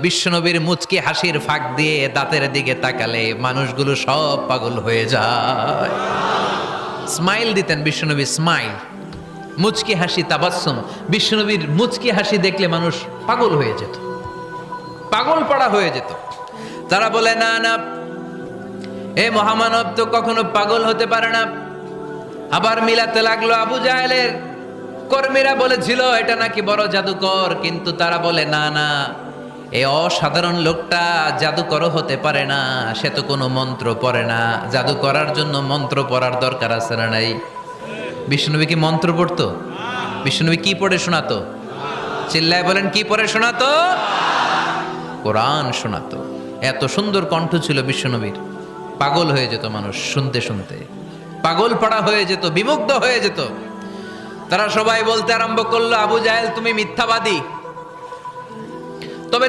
বিশ্বনবীর মুচকি হাসির ফাঁক দিয়ে দাঁতের দিকে তাকালে মানুষগুলো সব পাগল হয়ে যায়। স্মাইল দিতেন বিশ্বনবী, স্মাইল, মুচকি হাসি, তাবাসসুম। বিশ্বনবীর মুচকি হাসি দেখলে মানুষ পাগল হয়ে যেত, পাগল পাড়া হয়ে যেত। তারা বলে না না, এ মহামানব তো কখনো পাগল হতে পারে না। আবার মিলাতে লাগলো আবু জাহেলের কর্মীরা বলেছিল এটা নাকি বড় জাদুকর, কিন্তু তারা বলে না না, এই অসাধারণ লোকটা জাদুকরও হতে পারে না, সে তো কোনো মন্ত্র পড়ে না। জাদু করার জন্য মন্ত্র পড়ার দরকার আছে না নাই? বিষ্ণুনবী কি মন্ত্র পড়তো? বিষ্ণুনবী কি পড়ে শোনাতো? চিল্লায় বলেন, কি পড়ে শোনাতো? কোরআন শোনাতো। এত সুন্দর কণ্ঠ ছিল বিশ্বনবীর, পাগল হয়ে যেত মানুষ শুনতে শুনতে, পাগল পাড়া হয়ে যেত, বিমুগ্ধ হয়ে যেত। তারা সবাই বলতে আরম্ভ করলো, আবু জাহেল তুমি মিথ্যাবাদী। তবে